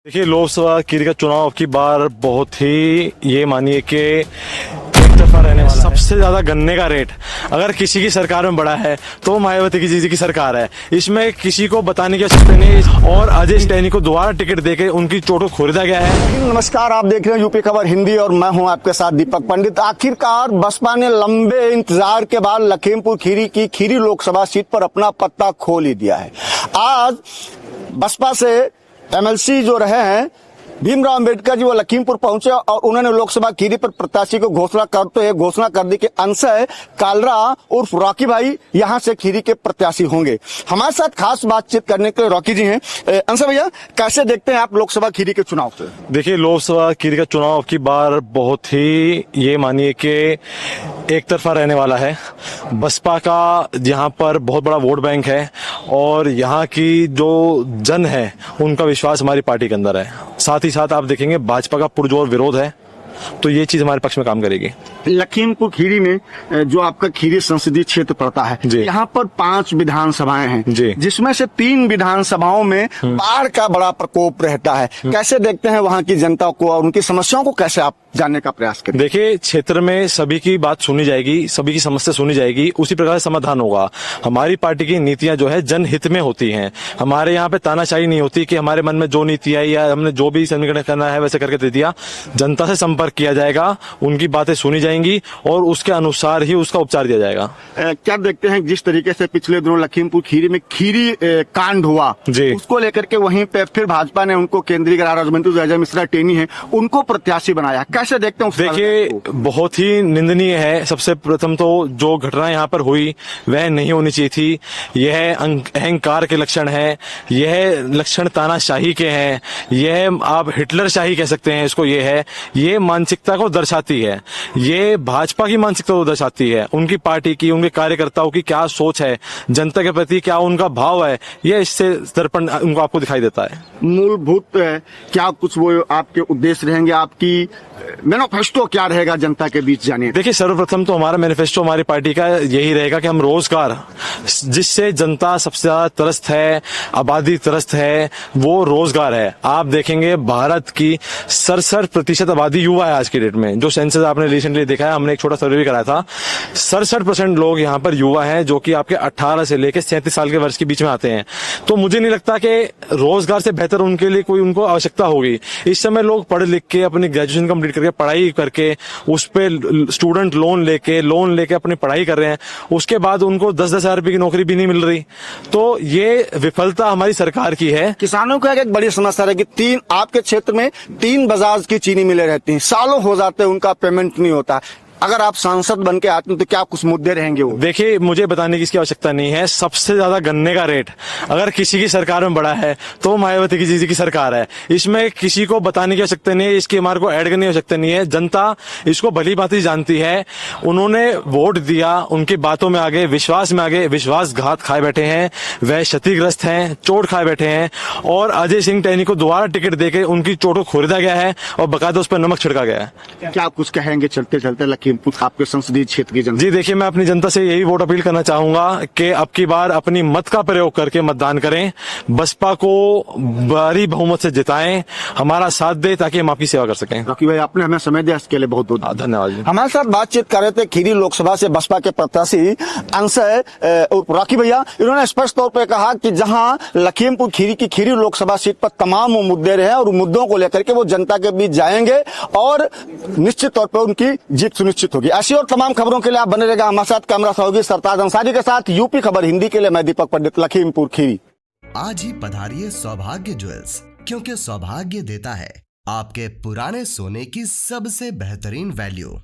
देखिए, लोकसभा का चुनाव अब की बार बहुत ही ये मानिए कि एक तरफा रहने वाला है। सबसे ज्यादा गन्ने का रेट अगर किसी की सरकार में बढ़ा है तो मायावती जी की सरकार है। इसमें किसी को बताने की आवश्यकता नहीं और अजय सैनी को दोबारा टिकट देके उनकी चोट को खरीदा गया है। नमस्कार, आप देख रहे हैं यूपी खबर हिंदी और मैं हूं आपके साथ दीपक पंडित। आखिरकार बसपा ने लंबे इंतजार के बाद लखीमपुर खीरी की खीरी लोकसभा सीट पर अपना पत्ता खोल ही दिया है। आज बसपा से एमएलसी जो रहे हैं भीमराव अंबेडकर जी वो लखीमपुर पहुंचे और उन्होंने लोकसभा खीरी पर प्रत्याशी को घोषणा कर दी कि अंशय कालरा उर्फ रॉकी भाई यहां से खीरी के प्रत्याशी होंगे। हमारे साथ खास बातचीत करने के लिए रॉकी जी हैं। अंशय भैया, कैसे देखते हैं आप लोकसभा खीरी के चुनाव से? देखिए, लोकसभा खीरी का चुनाव की बार बहुत ही ये मानिए कि एक तरफा रहने वाला है। बसपा का यहाँ पर बहुत बड़ा वोट बैंक है और यहाँ की जो जन है उनका विश्वास हमारी पार्टी के अंदर है। साथ ही साथ आप देखेंगे भाजपा का पुरजोर विरोध है, तो ये चीज हमारे पक्ष में काम करेगी। लखीमपुर खीरी में जो आपका खीरी संसदीय क्षेत्र पड़ता है, यहाँ पर 5 विधानसभाएं हैं, जिसमें से 3 विधानसभाओं में बाढ़ का बड़ा प्रकोप रहता है। कैसे देखते हैं वहाँ की जनता को और उनकी समस्याओं को, कैसे आप जानने का प्रयास करें? देखिए, क्षेत्र में सभी की बात सुनी जाएगी, सभी की समस्या सुनी जाएगी, उसी प्रकार से समाधान होगा। हमारी पार्टी की नीतियां जो है जनहित में होती हैं। हमारे यहाँ पे तानाशाही नहीं होती कि हमारे मन में जो नीति आई या हमने जो भी समीकरण करना है वैसे करके दे दिया। जनता से संपर्क किया जाएगा, उनकी बातें सुनी जाएंगी और उसके अनुसार ही उसका उपचार दिया जाएगा। क्या देखते हैं जिस तरीके से पिछले दिनों लखीमपुर खीरी में खीरी कांड हुआ, उसको लेकर के वहीं पे फिर भाजपा ने उनको केंद्रीय गृह राज्य मंत्री अजय मिश्रा टेनी है उनको प्रत्याशी बनाया। कैसे देखते हैं? देखिए, बहुत ही निंदनीय है। सबसे प्रथम तो जो घटना यहाँ पर हुई वह नहीं होनी चाहिए थी। यह अहंकार के लक्षण है, यह लक्षण तानाशाही के हैं, यह आप हिटलर शाही कह सकते हैं इसको। ये मानसिकता को दर्शाती है, ये भाजपा की मानसिकता को दर्शाती है। उनकी पार्टी की, उनके कार्यकर्ताओं की क्या सोच है, जनता के प्रति क्या उनका भाव है, यह इससे दर्पण उनको आपको दिखाई देता है। मूलभूत क्या कुछ वो आपके उद्देश्य रहेंगे, आपकी मैनिफेस्टो क्या रहेगा जनता के बीच जाने? देखिए, सर्वप्रथम तो हमारा मैनिफेस्टो हमारी पार्टी का यही रहेगा कि हम रोजगार, जिससे जनता सबसे ज्यादा त्रस्त है, आबादी त्रस्त है, वो रोजगार है। आप देखेंगे भारत की 67% आबादी युवा है आज की डेट में। जो सेंसस आपने रिसेंटली देखा है, हमने एक छोटा सर्वे भी कराया था, 67% लोग यहाँ पर युवा हैं जो कि आपके 18 से लेकर 37 साल के वर्ष के बीच में आते हैं। तो मुझे नहीं लगता कि रोजगार से बेहतर उनके लिए कोई उनको आवश्यकता होगी। इस समय लोग पढ़ लिख के अपनी ग्रेजुएशन कंप्लीट करके, पढ़ाई करके, उस पे स्टूडेंट लोन लेके अपनी पढ़ाई कर रहे हैं, उसके बाद उनको 10-10 हजार रुपए की नौकरी भी नहीं मिल रही। तो ये विफलता हमारी सरकार की है। किसानों का एक बड़ी समस्या है कि आपके क्षेत्र में 3 बजाज की चीनी मिलें रहती हैं, सालों हो जाते हैं उनका पेमेंट नहीं होता। अगर आप सांसद बन के आते हैं तो क्या कुछ मुद्दे रहेंगे वो? देखिए, मुझे बताने की इसकी आवश्यकता नहीं है। सबसे ज्यादा गन्ने का रेट अगर किसी की सरकार में बढ़ा है तो मायावती जी की सरकार है। इसमें किसी को बताने की आवश्यकता नहीं है, इसकी हमारे को ऐड करने की आवश्यकता नहीं है। जनता इसको भली भांति जानती है। उन्होंने वोट दिया, उनकी बातों में आगे, विश्वास में आगे विश्वासघात खाए बैठे हैं, वह क्षतिग्रस्त हैं, चोट खाए बैठे हैं और अजय सिंह टहनी को दोबारा टिकट देके उनकी चोट को खरीदा गया है और बाकायदा उस पर नमक छिड़का गया है। क्या कुछ कहेंगे चलते चलते आपके संसदीय क्षेत्र की जनता? जी देखिए, मैं अपनी जनता से यही वोट अपील करना चाहूंगा कि अब की बार अपनी मत का प्रयोग करके मतदान करें, बसपा को भारी बहुमत से जिताएं, हमारा साथ दे ताकि हम आपकी सेवा कर सकें। रॉकी भाई, आपने हमें समय दिया, इसके लिए बहुत बहुत धन्यवाद। हमारे साथ बातचीत कर रहे थे खीरी लोकसभा से बसपा के प्रत्याशी अंशय रॉकी भैया। इन्होंने स्पष्ट तौर पर कहा कि जहां लखीमपुर खीरी की खीरी लोकसभा सीट पर तमाम वो मुद्दे रहे और मुद्दों को लेकर के वो जनता के बीच जाएंगे और निश्चित तौर पर उनकी जीत सुनिश्चित होगी। ऐसी और तमाम खबरों के लिए आप बने रहेगा हमारे साथ। कैमरा सहयोगी सरताज अंसारी के साथ यूपी खबर हिंदी के लिए मैं दीपक पंडित, लखीमपुर खीरी। आज ही पधारिए सौभाग्य ज्वेल्स, क्योंकि सौभाग्य देता है आपके पुराने सोने की सबसे बेहतरीन वैल्यू।